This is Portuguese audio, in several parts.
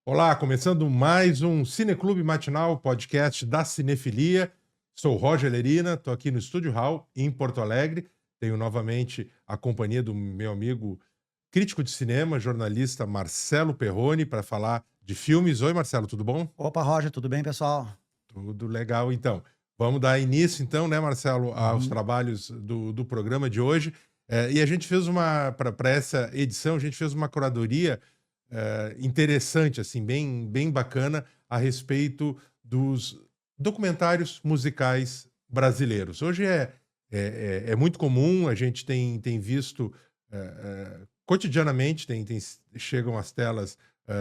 Olá, começando mais um Cineclube Matinal, podcast da Cinefilia. Sou Roger Lerina, estou aqui no Estúdio Hall, em Porto Alegre. Tenho novamente a companhia do meu amigo crítico de cinema, jornalista Marcelo Perrone, para falar de filmes. Oi, Marcelo, tudo bom? Opa, Roger, tudo bem, pessoal? Tudo legal, então. Vamos dar início, então, né, Marcelo, aos Uhum. trabalhos do programa de hoje. E a gente fez para essa edição, a gente fez uma curadoria interessante, assim, bem bacana, a respeito dos documentários musicais brasileiros. Hoje é muito comum, a gente tem visto cotidianamente, chegam às telas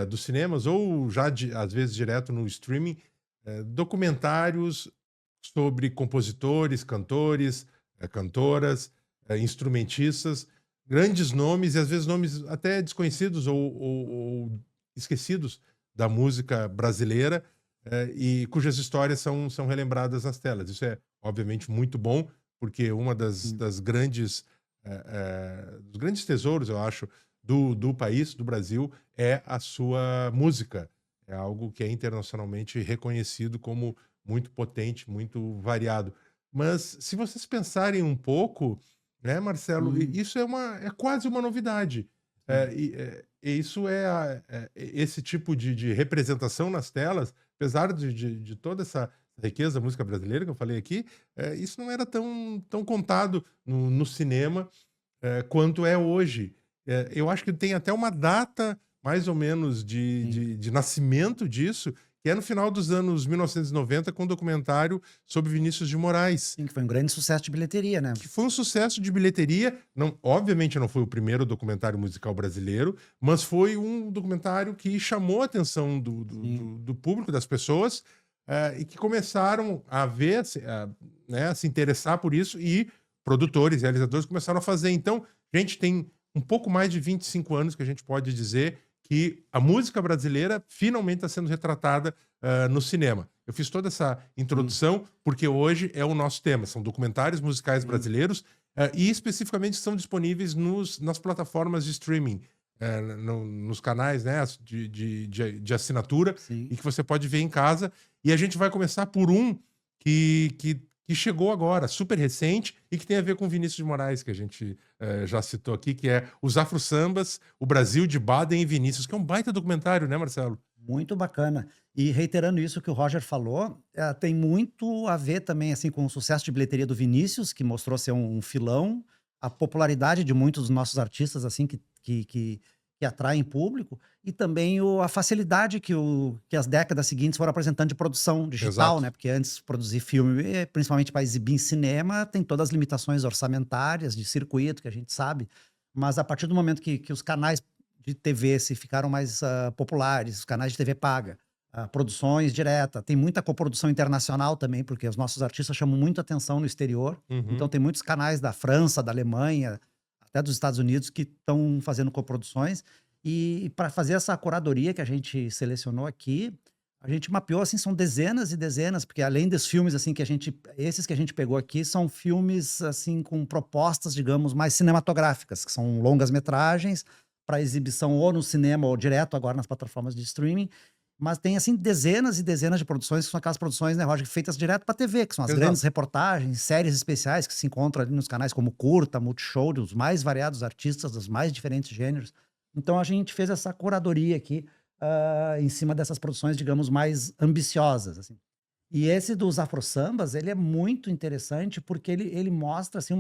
dos cinemas, ou já, às vezes, direto no streaming, documentários sobre compositores, cantores, cantoras, instrumentistas, grandes nomes e às vezes nomes até desconhecidos ou esquecidos da música brasileira, e cujas histórias são relembradas nas telas. Isso é, obviamente, muito bom, porque uma Sim. das grandes, dos grandes tesouros, eu acho, do país, do Brasil, é a sua música. É algo que é internacionalmente reconhecido como muito potente, muito variado. Mas se vocês pensarem um pouco, né, Marcelo, Hum, isso é quase uma novidade. sim. E isso esse tipo de representação nas telas, apesar de toda essa riqueza da música brasileira que eu falei aqui, isso não era tão contado no cinema, quanto é hoje. Eu acho que tem até uma data, mais ou menos, Sim. de nascimento disso, que é no final dos anos 1990, com um documentário sobre Vinícius de Moraes, Sim, que foi um grande sucesso de bilheteria, né? que foi um sucesso de bilheteria. Não, obviamente não foi o primeiro documentário musical brasileiro, mas foi um documentário que chamou a atenção Sim. do público, das pessoas, e que começaram a ver, né, a se interessar por isso, e produtores, realizadores começaram a fazer. Então, gente, tem um pouco mais de 25 anos que a gente pode dizer que a música brasileira finalmente está sendo retratada no cinema. Eu fiz toda essa Sim. introdução porque hoje é o nosso tema, são documentários musicais Sim. brasileiros, e especificamente estão disponíveis nas plataformas de streaming, nos canais, né, de assinatura, Sim. e que você pode ver em casa. E a gente vai começar por um que chegou agora, super recente, e que tem a ver com Vinícius de Moraes, que a gente já citou aqui, que é Os Afro Sambas, o Brasil de Baden e Vinícius, que é um baita documentário, né, Marcelo? Muito bacana. E reiterando isso que o Roger falou, tem muito a ver também, assim, com o sucesso de bilheteria do Vinícius, que mostrou ser um filão, a popularidade de muitos dos nossos artistas, assim, que atraem público, e também a facilidade que as décadas seguintes foram apresentando de produção digital, Exato. né? Porque antes produzir filme, principalmente para exibir em cinema, tem todas as limitações orçamentárias, de circuito, que a gente sabe. Mas a partir do momento que os canais de TV se ficaram mais populares, os canais de TV paga, produções direta, tem muita coprodução internacional também, porque os nossos artistas chamam muito atenção no exterior, então Uhum. tem muitos canais da França, da Alemanha, até dos Estados Unidos que estão fazendo coproduções, e para fazer essa curadoria que a gente selecionou aqui, a gente mapeou, assim, são dezenas e dezenas, porque além dos filmes, assim, esses que a gente pegou aqui são filmes, assim, com propostas, digamos, mais cinematográficas, que são longas metragens, para exibição ou no cinema ou direto agora nas plataformas de streaming, mas tem, assim, dezenas e dezenas de produções, que são aquelas produções, né, Roger, feitas direto para TV, que são as Exato. grandes reportagens, séries especiais que se encontram ali nos canais como Curta, Multishow, dos mais variados artistas, dos mais diferentes gêneros. Então a gente fez essa curadoria aqui, em cima dessas produções, digamos, mais ambiciosas, assim. E esse dos Afro Sambas, ele é muito interessante, porque ele mostra, assim,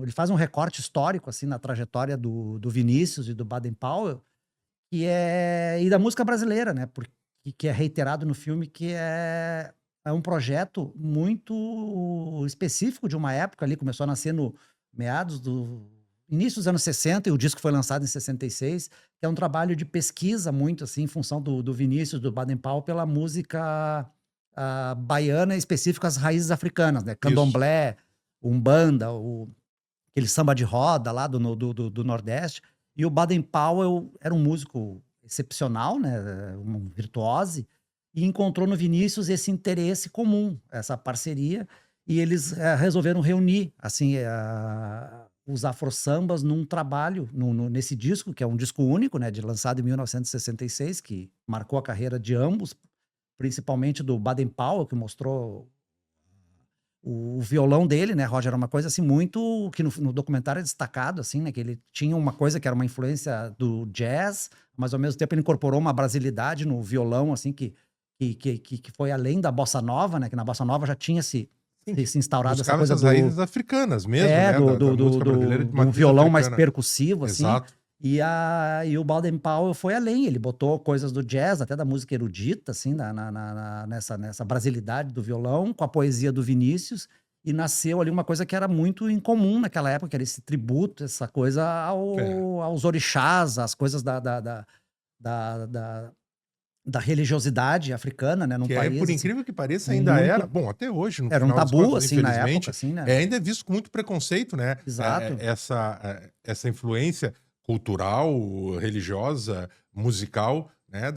ele faz um recorte histórico, assim, na trajetória do Vinícius e do Baden Powell, e da música brasileira, né, que é reiterado no filme, que é um projeto muito específico de uma época ali, começou a nascer no meados do início dos anos 60 e o disco foi lançado em 66, que é um trabalho de pesquisa muito, assim, em função do Vinícius, do Baden Powell, pela música, baiana, em específico as raízes africanas, né, Isso. candomblé, umbanda, aquele samba de roda lá do Nordeste, e o Baden Powell era um músico excepcional, né, um virtuose, e encontrou no Vinícius esse interesse comum, essa parceria, e eles, resolveram reunir, assim, os afro-sambas num trabalho, nesse disco, que é um disco único, né, lançado em 1966, que marcou a carreira de ambos, principalmente do Baden Powell, que mostrou o violão dele, né, Roger, era uma coisa assim muito, que no documentário é destacado, assim, né, que ele tinha uma coisa que era uma influência do jazz, mas ao mesmo tempo ele incorporou uma brasilidade no violão, assim, que foi além da bossa nova, né, que na bossa nova já tinha Sim, se instaurado essa buscava coisa essas raízes africanas mesmo, é, né? Da música brasileira de do matriz violão mais africana. percussivo, assim. Exato. E o Baden Powell foi além, ele botou coisas do jazz, até da música erudita, assim, nessa brasilidade do violão, com a poesia do Vinícius, e nasceu ali uma coisa que era muito incomum naquela época, que era esse tributo, essa coisa É. aos orixás, as coisas da religiosidade africana, né, num Que é, país, por assim, incrível que pareça, ainda era, muito. bom, até hoje, no Era um final das tabu, contas, assim, na época, infelizmente, assim, né? ainda é visto com muito preconceito, né? Exato. Essa influência cultural, religiosa, musical, né?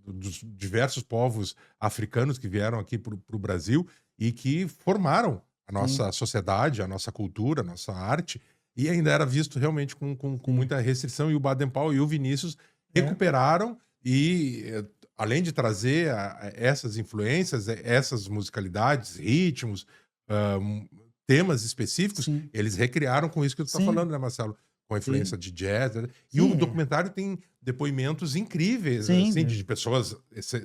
Dos diversos povos africanos que vieram aqui para o Brasil e que formaram a Sim, nossa sociedade, a nossa cultura, a nossa arte, e ainda era visto realmente com sim. muita restrição. E o Baden Powell e o Vinícius É. recuperaram e além de trazer essas influências, essas musicalidades, ritmos, temas específicos, Sim, eles recriaram com isso que tu tá sim, falando, né, Marcelo? Com a sim, influência de jazz, né? E o sim, documentário tem depoimentos incríveis, sim, assim, de pessoas,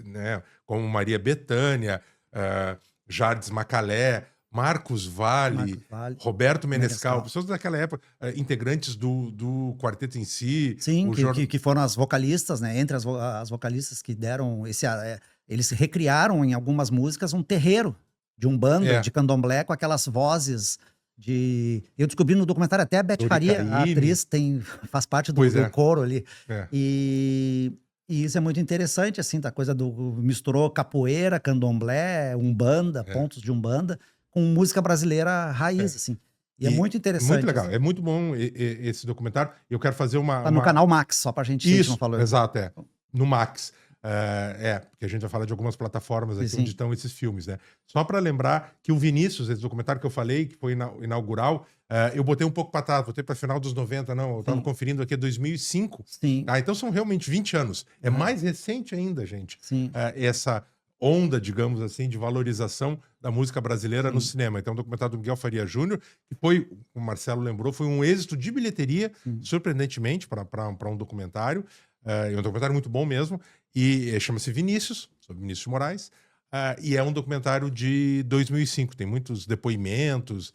né, como Maria Bethânia, eh, Jardes Macalé, Marcos Valle, Marcos Vale, Roberto Menescal, Menescal. pessoas daquela época, integrantes do quarteto em si, Sim, o Jor... que foram as vocalistas, né, entre as vocalistas que deram eles recriaram em algumas músicas um terreiro de umbanda, É, de candomblé, com aquelas vozes eu descobri no documentário até a Beth Dori Faria, a Caymmi, atriz, faz parte pois do é, coro ali. é, E isso é muito interessante, assim, da coisa misturou capoeira, candomblé, umbanda, é, pontos de umbanda, com música brasileira raiz, é. assim. E é E muito muito interessante, legal, assim. é muito bom esse documentário. Eu quero fazer Tá no canal Max, só pra gente, se a gente não Isso, falou. exato, é. No Max. Porque a gente vai falar de algumas plataformas Sim, aqui onde sim. estão esses filmes, né? Só para lembrar que o Vinícius, esse documentário que eu falei, que foi inaugural, eu botei um pouco para trás, botei para final dos 90, não, eu estava Sim, conferindo aqui, é 2005. sim, Tá? Então são realmente 20 anos. É aham, mais recente ainda, gente, sim, essa onda, digamos assim, de valorização da música brasileira no sim, cinema. Então, o documentário do Miguel Faria Júnior, que foi, como o Marcelo lembrou, foi um êxito de bilheteria, sim, surpreendentemente, para um documentário. É um documentário muito bom mesmo. E chama-se Vinícius, sobre Vinícius de Moraes. E é um documentário de 2005. Tem muitos depoimentos,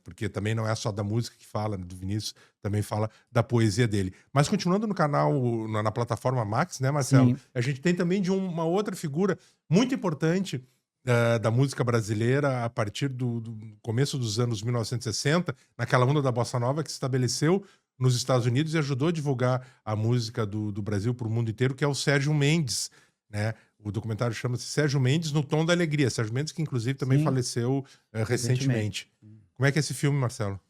porque também não é só da música que fala, do Vinícius, também fala da poesia dele. Mas continuando no canal, na plataforma Max, né, Marcelo? sim, A gente tem também de uma outra figura muito importante da música brasileira a partir do começo dos anos 1960, naquela onda da bossa nova que se estabeleceu nos Estados Unidos e ajudou a divulgar a música do Brasil para o mundo inteiro, que é o Sérgio Mendes, né? O documentário chama-se Sérgio Mendes no Tom da Alegria. Sérgio Mendes, que inclusive também sim, faleceu recentemente. recentemente. Como é que é esse filme, Marcelo?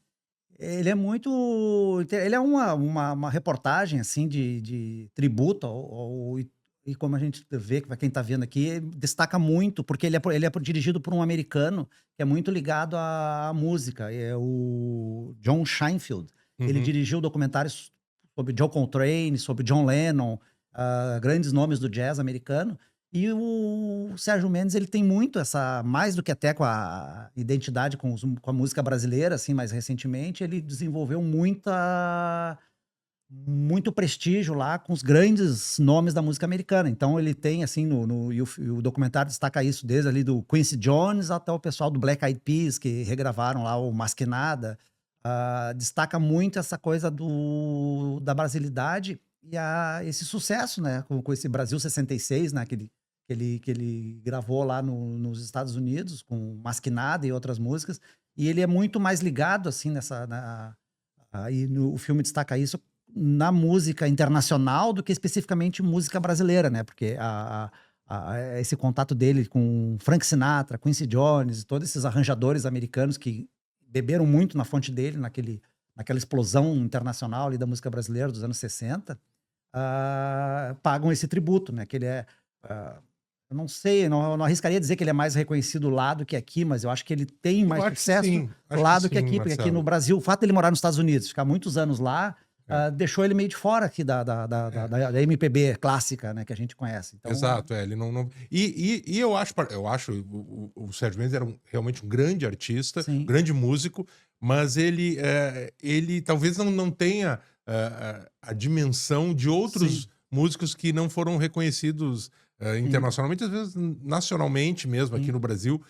Ele é muito ele é uma reportagem, assim, de tributo e como a gente vê, para quem tá vendo aqui, destaca muito, porque ele é dirigido por um americano que é muito ligado à música, é o John Scheinfeld. Ele Uhum. dirigiu documentários sobre John Coltrane, sobre John Lennon, grandes nomes do jazz americano. E o Sérgio Mendes, ele tem muito mais do que até com a identidade com a música brasileira, assim, mais recentemente, ele desenvolveu muito prestígio lá com os grandes nomes da música americana. Então ele tem, assim, e o documentário destaca isso, desde ali do Quincy Jones até o pessoal do Black Eyed Peas, que regravaram lá o Mas Que Nada. Destaca muito essa coisa da brasilidade e esse sucesso, né, com esse Brasil 66, né, que ele gravou lá nos Estados Unidos, com Mas Que Nada e outras músicas. E ele é muito mais ligado, assim, o filme destaca isso na música internacional do que especificamente música brasileira, né? Porque esse contato dele com Frank Sinatra, Quincy Jones, todos esses arranjadores americanos que beberam muito na fonte dele, naquela explosão internacional ali da música brasileira dos anos 60, pagam esse tributo, né? Que ele é Eu não sei, não arriscaria dizer que ele é mais reconhecido lá do que aqui, mas eu acho que ele tem Eu mais acho que sucesso sim, acho lá que do que sim, aqui, porque aqui no Marcelo. Brasil, o fato dele morar nos Estados Unidos, ficar muitos anos lá, É, deixou ele meio de fora aqui é. da MPB clássica, né, que a gente conhece. Então, Exato, ele não. E eu acho o Sérgio Mendes era realmente um grande artista, sim, grande músico, mas ele talvez não tenha a dimensão de sim, outros músicos que não foram reconhecidos sim, internacionalmente, às vezes nacionalmente mesmo, aqui sim, no Brasil,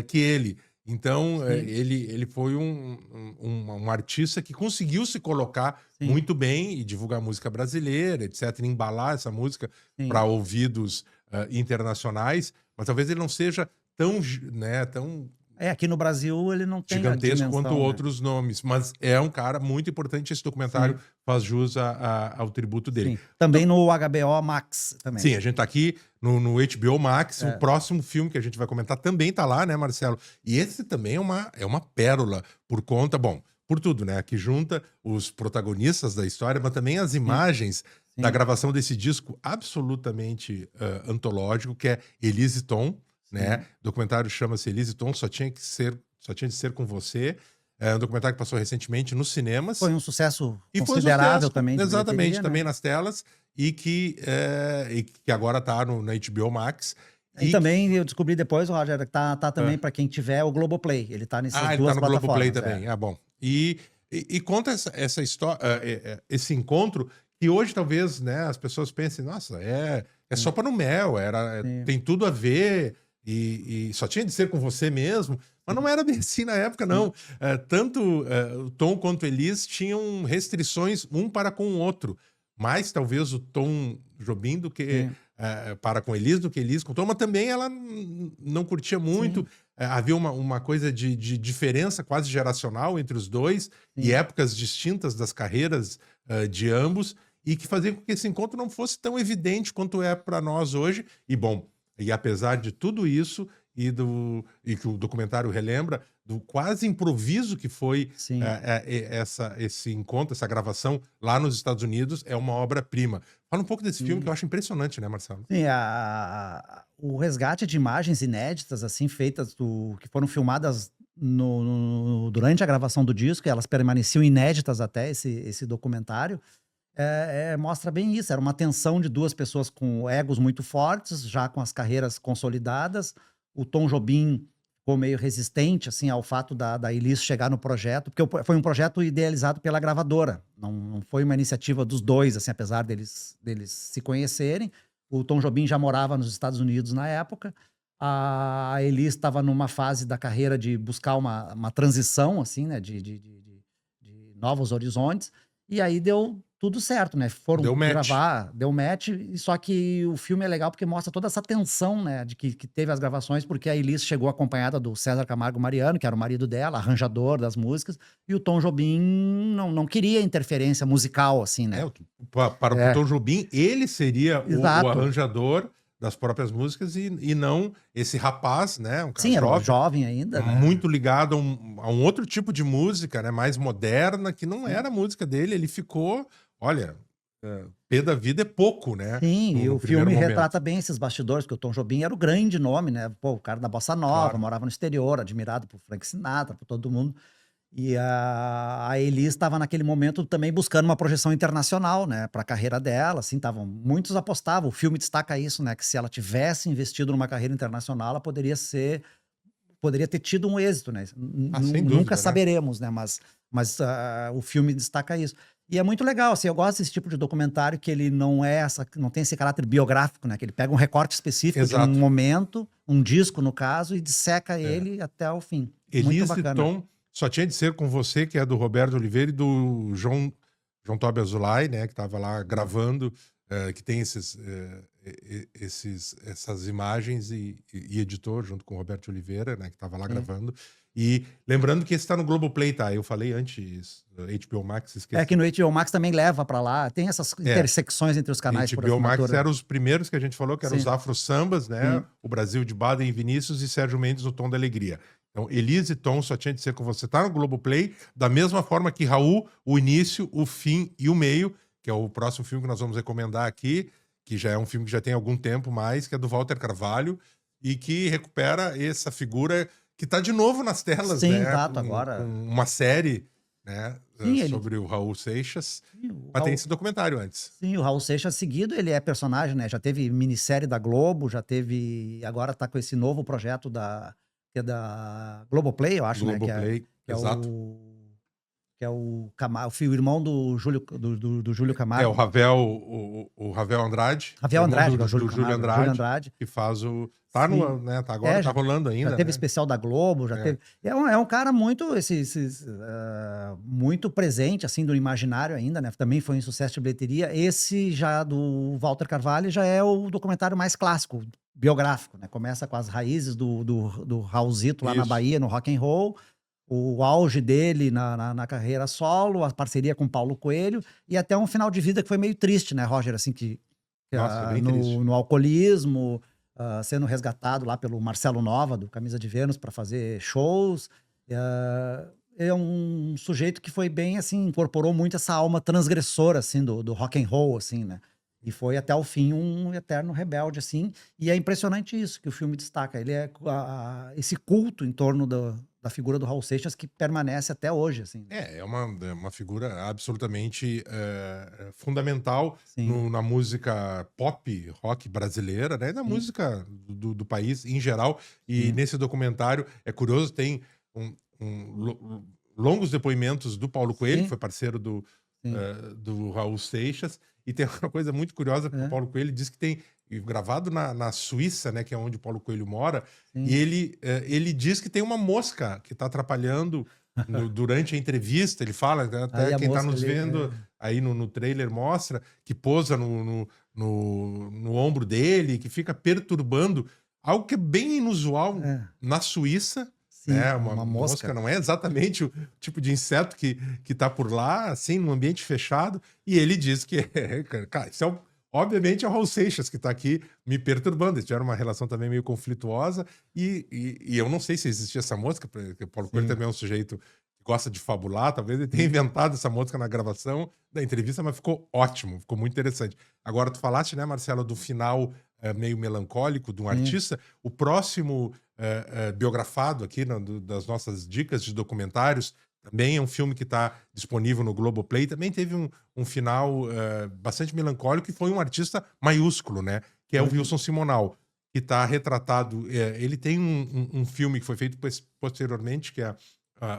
que ele. Então, sim, ele foi um artista que conseguiu se colocar sim, muito bem e divulgar música brasileira, etc., embalar essa música sim. para ouvidos internacionais, mas talvez ele não seja tão, né, tão É, aqui no Brasil ele não tem a gigantesco quanto dimensão, né. outros nomes, mas é um cara muito importante. Esse documentário Sim, faz jus ao tributo dele. sim. Também no HBO Max, também. Sim, a gente tá aqui no HBO Max. O É, próximo filme que a gente vai comentar também tá lá, né, Marcelo? E esse também é uma pérola por conta, bom, por tudo, né? Que junta os protagonistas da história, mas também as sim, imagens da sim, gravação desse disco absolutamente antológico, que é Elise Tom, né? sim. O documentário chama-se Elise Tom, só tinha de ser com você. É um documentário que passou recentemente nos cinemas. Foi um sucesso E foi um considerável sucesso, também de exatamente, bilheteria, né. também nas telas, e que agora tá na HBO Max. E E que, também eu descobri depois, Roger, que tá também ah, para quem tiver o Globoplay, ele tá nessas ele tá 2 no Globoplay plataformas, é. também. Ah, bom. E conta essa história, esse encontro que hoje talvez, né, as pessoas pensem, nossa, é Sim, sopa no mel, sim, tem tudo a ver e só tinha de ser com você mesmo. Mas não sim, era bem assim na época, sim, não. Tanto o Tom quanto Elis tinham restrições um para com o outro. Mais talvez o Tom Jobim do que sim, para com Elis, do que Elis com o Tom, mas também ela não curtia muito. sim, Havia uma coisa de diferença quase geracional entre os dois e sim. épocas distintas das carreiras de ambos, e que fazia com que esse encontro não fosse tão evidente quanto é para nós hoje. E bom, e apesar de tudo isso, e que o documentário relembra, do quase improviso que foi Sim. esse encontro, essa gravação lá nos Estados Unidos, é uma obra-prima. Fala um pouco desse filme que Sim. eu acho impressionante, né, Marcelo? Sim, o resgate de imagens inéditas, assim, feitas que foram filmadas durante a gravação do disco, e elas permaneciam inéditas até esse documentário, mostra bem isso, era uma tensão de 2 pessoas com egos muito fortes, já com as carreiras consolidadas. O Tom Jobim ficou meio resistente, assim, ao fato da Elis chegar no projeto, porque foi um projeto idealizado pela gravadora, não foi uma iniciativa dos 2, assim, apesar deles se conhecerem. O Tom Jobim já morava nos Estados Unidos na época, a Elis estava numa fase da carreira de buscar uma transição, assim, né, de novos horizontes, e aí deu tudo certo, né, foram Deu match. gravar, deu match, e só que o filme é legal porque mostra toda essa tensão, né, de que teve as gravações, porque a Elis chegou acompanhada do César Camargo Mariano, que era o marido dela, arranjador das músicas, e o Tom Jobim não queria interferência musical, assim, né. Para o É, Tom Jobim, ele seria o exato. arranjador das próprias músicas e não esse rapaz, né, um cara Sim, era jovem, jovem ainda, né. muito ligado a um outro tipo de música, né, mais moderna, que não Sim. era a música dele. Ele ficou, olha, pé da vida é pouco, né, Sim, e no o primeiro filme momento. retrata bem esses bastidores, porque o Tom Jobim era o grande nome, né, pô, o cara da bossa nova, Claro. morava no exterior, admirado por Frank Sinatra, por todo mundo. E a Elis estava naquele momento também buscando uma projeção internacional, né, para a carreira dela, assim, muitos apostavam, o filme destaca isso, né, que se ela tivesse investido numa carreira internacional, ela poderia ter tido um êxito, né, Sem nunca dúvida, né. saberemos, né, mas o filme destaca isso. E é muito legal, assim, eu gosto desse tipo de documentário que ele não tem esse caráter biográfico, né, que ele pega um recorte específico de um Exato. momento, um disco no caso, e disseca É. ele até o fim. Muito Elise bacana. Tom, Só Tinha de Ser Com Você, que é do Roberto Oliveira e do João Tobi Azulay, né, que estava lá gravando, que tem essas imagens, e editor junto com o Roberto Oliveira, né, que estava lá Sim. gravando. E lembrando que esse está no Globoplay, tá? Eu falei antes, HBO Max, É que esqueci. no HBO Max também leva pra lá, tem essas É, intersecções entre os canais por HBO Max assinatura. eram os primeiros que a gente falou, que eram os Sim, Afro Sambas, né? sim, O Brasil de Baden e Vinícius e Sérgio Mendes no Tom da Alegria. Então, Elise e Tom, Só Tinha de Ser Com Você, tá no Globoplay, da mesma forma que Raul, o início, o fim e o meio, que é o próximo filme que nós vamos recomendar aqui, que já é um filme que já tem algum tempo mais, que é do Walter Carvalho, e que recupera essa figura que tá de novo nas telas, Sim, né? exato, Com agora. uma série, né? Sim, Sobre o Raul Seixas. sim, o Mas tem Raul, esse documentário antes. sim, o Raul Seixas seguido, ele é personagem, né? Já teve minissérie da Globo, já teve. Agora tá com esse novo projeto que é da Globoplay, eu acho, né? Globoplay, Que é exato. o irmão do Júlio É o Camargo. Ravel, o Ravel Andrade, Ravel irmão Andrade, que é o Júlio do Júlio Camargo, né? Júlio Andrade, Andrade. que faz o. Tá no, Sim. né? Tá agora, É, tá rolando já ainda, teve né? especial da Globo, já É. teve. É um cara muito, muito presente, assim, do imaginário ainda, né? Também foi um sucesso de bilheteria. Esse já do Walter Carvalho já é o documentário mais clássico, biográfico, né? Começa com as raízes do Raulzito lá na Isso. Bahia, no rock and roll, o auge dele na carreira solo, a parceria com Paulo Coelho, e até um final de vida que foi meio triste, né, Roger? Assim, Nossa, foi bem triste. no alcoolismo, sendo resgatado lá pelo Marcelo Nova, do Camisa de Vênus, para fazer shows. É um sujeito que foi bem, assim, incorporou muito essa alma transgressora, assim, do rock and roll, assim, né? E foi até o fim um eterno rebelde, assim. E é impressionante isso que o filme destaca. Ele é esse culto em torno da figura do Raul Seixas que permanece até hoje, assim, né? É uma figura absolutamente fundamental Sim, na música pop, rock brasileira, né? E na sim, música do país em geral. E sim, nesse documentário, é curioso, tem longos depoimentos do Paulo Coelho, que sim, foi parceiro sim. do Raul Seixas. E tem uma coisa muito curiosa, porque o É, Paulo Coelho diz que tem, e gravado na Suíça, né? Que é onde o Paulo Coelho mora, e sim. ele diz que tem uma mosca que está atrapalhando durante a entrevista. Ele fala, né, até Aí a quem está mosca nos ali. vendo aí no trailer mostra que pousa no ombro dele, que fica perturbando, algo que é bem inusual É, na Suíça, sim, né? Uma uma mosca mosca. não é exatamente o tipo de inseto que tá por lá, assim, num ambiente fechado, e ele diz que, cara, isso obviamente é o Raul Seixas que tá aqui me perturbando. Eles tiveram uma relação também meio conflituosa, e eu não sei se existia essa mosca, porque o Paulo Coelho Sim. também é um sujeito que gosta de fabular, talvez ele tenha inventado essa mosca na gravação da entrevista, mas ficou ótimo, ficou muito interessante. Agora, tu falaste, né, Marcelo, do final meio melancólico de um Sim. artista. O próximo biografado aqui das nossas dicas de documentários também é um filme que está disponível no Globoplay. Também teve um final bastante melancólico, que foi um artista maiúsculo, né? Que é o Foi. Wilson Simonal, que está retratado. Ele tem um filme que foi feito posteriormente, que é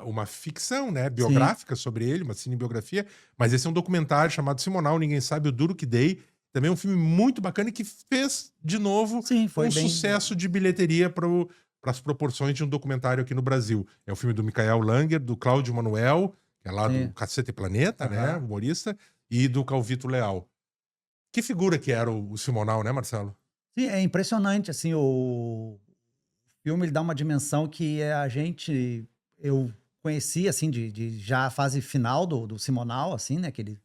uma ficção, né, Sim, biográfica sobre ele, uma cinebiografia, mas esse é um documentário chamado Simonal, Ninguém Sabe o Duro Que Dei. Também é um filme muito bacana e que fez, de novo, sim, foi um bem. sucesso de bilheteria para as proporções de um documentário aqui no Brasil. É o filme do Michael Langer, do Cláudio Manuel, que é lá do Sim. Cacete e Planeta, né, Aham. humorista, e do Calvito Leal. Que figura que era o Simonal, né, Marcelo? Sim, é impressionante, assim, o filme ele dá uma dimensão que eu conheci, assim, de já a fase final do Simonal, assim, né, aquele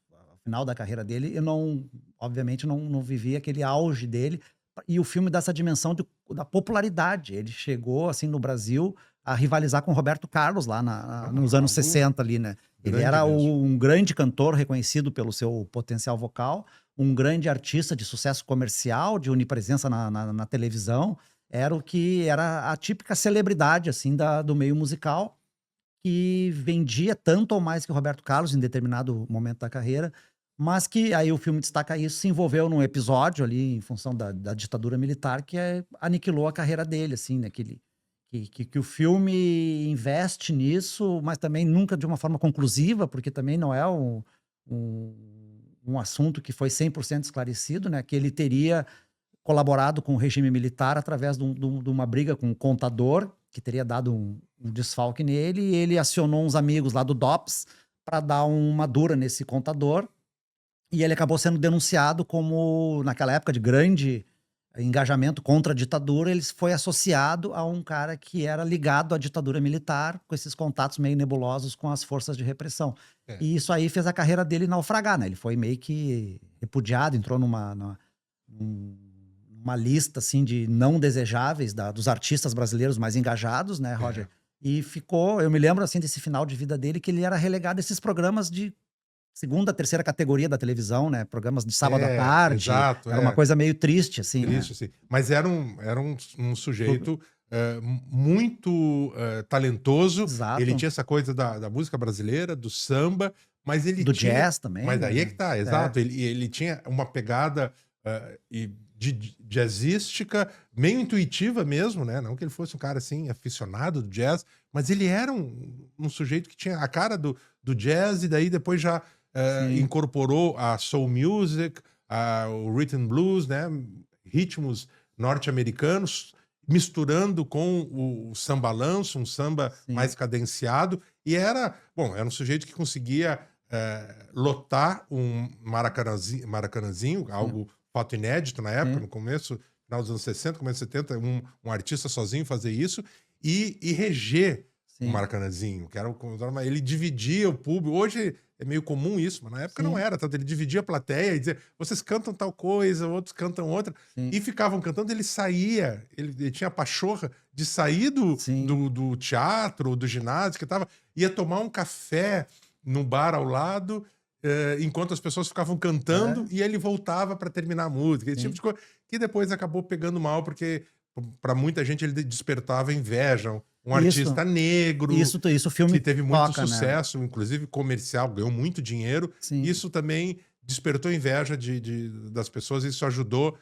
final da carreira dele, eu não, obviamente não vivi aquele auge dele, e o filme dá essa dimensão da popularidade, ele chegou, assim, no Brasil a rivalizar com o Roberto Carlos lá nos anos Algo 60 ali, né. Ele grande era mesmo. um grande cantor reconhecido pelo seu potencial vocal, um grande artista de sucesso comercial, de onipresença na televisão, era o que era a típica celebridade, assim, do meio musical, que vendia tanto ou mais que o Roberto Carlos em determinado momento da carreira, mas que aí o filme destaca isso, se envolveu num episódio ali em função da ditadura militar que aniquilou a carreira dele, assim, né, que o filme investe nisso, mas também nunca de uma forma conclusiva, porque também não é um assunto que foi 100% esclarecido, né, que ele teria colaborado com o regime militar através de uma briga com o contador, que teria dado um desfalque nele, e ele acionou uns amigos lá do DOPS para dar uma dura nesse contador, e ele acabou sendo denunciado como, naquela época de grande engajamento contra a ditadura, ele foi associado a um cara que era ligado à ditadura militar, com esses contatos meio nebulosos com as forças de repressão. É. E isso aí fez a carreira dele naufragar, né? Ele foi meio que repudiado, entrou numa lista assim de não desejáveis dos artistas brasileiros mais engajados, né, É. Roger? E ficou, eu me lembro assim desse final de vida dele que ele era relegado a esses programas de segunda, terceira categoria da televisão, né? Programas de sábado à tarde. Exato, Era uma coisa meio triste, assim, né? triste, assim. Mas era um sujeito muito talentoso. Ele Exato. tinha essa coisa da música brasileira, do samba, mas ele Do tinha. jazz também, Mas aí é né? que tá, exato. Ele tinha uma pegada de jazzística, meio intuitiva mesmo, né? Não que ele fosse um cara assim, aficionado do jazz, mas ele era um sujeito que tinha a cara do jazz, e daí depois já Sim, incorporou a soul music, o rhythm blues, né? Ritmos norte-americanos, misturando com o sambalanço, um samba sim, mais cadenciado, e era um sujeito que conseguia lotar um maracanãzinho, sim, algo fato inédito na época, sim, no começo, final dos anos 60, começo dos 70, um artista sozinho fazer isso, e reger o sim, Maracanãzinho, que era ele dividia o público. Hoje é meio comum isso, mas na época não sim, era tanto. Ele dividia a plateia e dizia: vocês cantam tal coisa, outros cantam outra, sim, e ficavam cantando. Ele saía, ele tinha a pachorra de sair do, sim. do, do teatro, do ginásio, ia tomar um café no bar ao lado, enquanto as pessoas ficavam cantando, É, e ele voltava para terminar a música. Esse tipo sim. de coisa que depois acabou pegando mal, porque para muita gente ele despertava inveja. Um Isso, artista negro isso o que filme teve muito toca, né? sucesso, inclusive comercial, ganhou muito dinheiro. Sim. Isso também despertou inveja das pessoas, e isso ajudou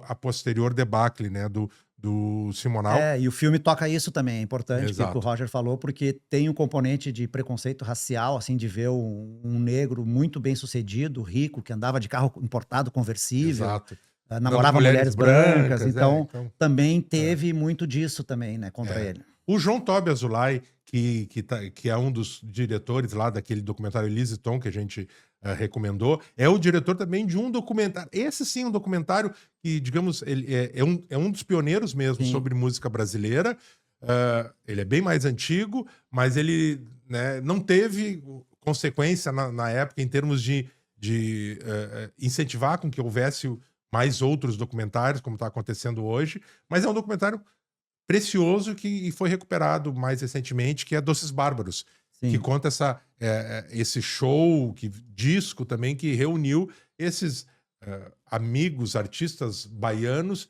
a posterior debacle, né, do Simonal. É, e o filme toca isso também, é importante, que o Exato, Roger falou, porque tem um componente de preconceito racial, assim, de ver um negro muito bem-sucedido, rico, que andava de carro importado, conversível, exato. Das namorava mulheres mulheres brancas, brancas, então então. também É. teve muito disso também, né, contra É. ele. O João Tobi Azoulay, que é um dos diretores lá daquele documentário Elise Tom, que a gente recomendou, é o diretor também de um documentário. Esse sim é um documentário que, digamos, ele é um dos pioneiros mesmo Sim, sobre música brasileira. Ele é bem mais antigo, mas ele, né, não teve consequência na época em termos de incentivar com que houvesse mais outros documentários, como está acontecendo hoje. Mas é um documentário precioso que foi recuperado mais recentemente, que é Doces Bárbaros, que sim, conta esse show, disco também, que reuniu esses amigos, artistas baianos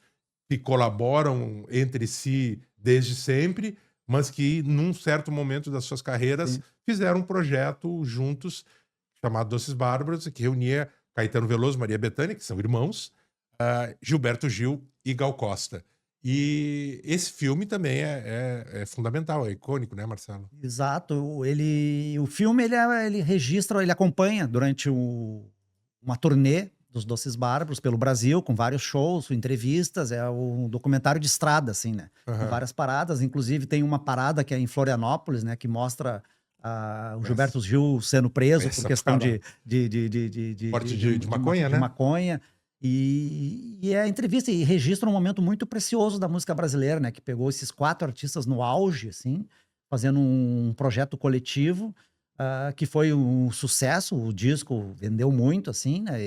que colaboram entre si desde sempre, mas que num certo momento das suas carreiras sim. fizeram um projeto juntos chamado Doces Bárbaros, que reunia Caetano Veloso, Maria Bethânia, que são irmãos, Gilberto Gil e Gal Costa. E esse filme também é fundamental, é icônico, né, Marcelo? Exato. O filme ele registra, ele acompanha durante uma turnê dos Doces Bárbaros pelo Brasil, com vários shows, entrevistas. É um documentário de estrada, assim, né? Com Aham. várias paradas. Inclusive, tem uma parada que é em Florianópolis, né? Que mostra o Essa, Gilberto Gil sendo preso por essa questão parada. Porte de maconha, de né? maconha. E é entrevista e registra um momento muito precioso da música brasileira, né? Que pegou esses 4 artistas no auge, assim, fazendo um projeto coletivo, que foi um sucesso. O disco vendeu muito, assim, né?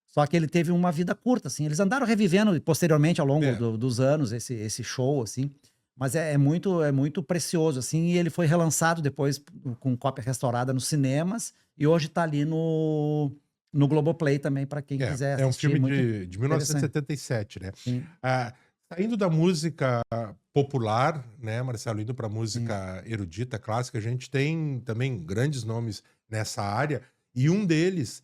Só que ele teve uma vida curta, assim. Eles andaram revivendo posteriormente ao longo É, dos anos esse show, assim. Mas é muito precioso, assim. E ele foi relançado depois com cópia restaurada nos cinemas e hoje tá ali no Globoplay também, para quem quiser é um assistir. filme Muito de interessante. 1977, né? Sim, Ah, saindo da música popular, né, Marcelo, indo para sim, música erudita, clássica, a gente tem também grandes nomes nessa área, e um deles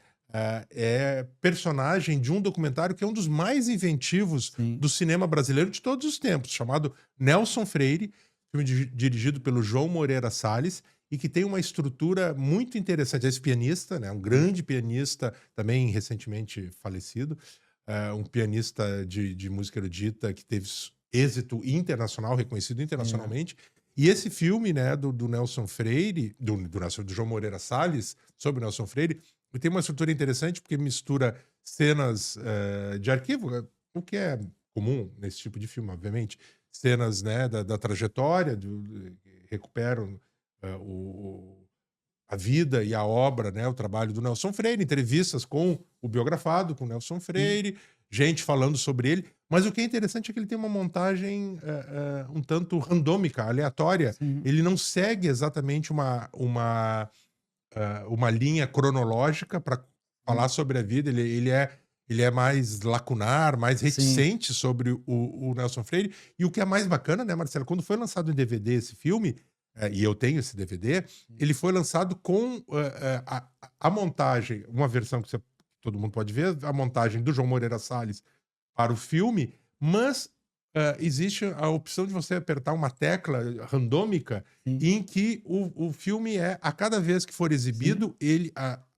é personagem de um documentário que é um dos mais inventivos sim. do cinema brasileiro de todos os tempos, chamado Nelson Freire, filme dirigido pelo João Moreira Salles, e que tem uma estrutura muito interessante. Esse pianista, né, um grande pianista, também recentemente falecido, um pianista de música erudita que teve êxito internacional, reconhecido Sim, é. internacionalmente. E esse filme, né, do Nelson Freire, do João Moreira Salles, sobre o Nelson Freire, ele tem uma estrutura interessante porque mistura cenas de arquivo, o que é comum nesse tipo de filme, obviamente, cenas, né, da trajetória, recuperam a vida e a obra, né, o trabalho do Nelson Freire, entrevistas com o biografado, com o Nelson Sim, Freire, gente falando sobre ele. Mas o que é interessante é que ele tem uma montagem um tanto randômica, aleatória. sim, Ele não segue exatamente uma linha cronológica para falar sobre a vida. Ele é mais lacunar, mais Sim, reticente sobre o Nelson Freire. E o que é mais bacana, né, Marcelo? Quando foi lançado em DVD esse filme, e eu tenho esse DVD, ele foi lançado com a montagem, uma versão que todo mundo pode ver, a montagem do João Moreira Salles para o filme, mas existe a opção de você apertar uma tecla randômica sim, em que o filme a cada vez que for sim, exibido,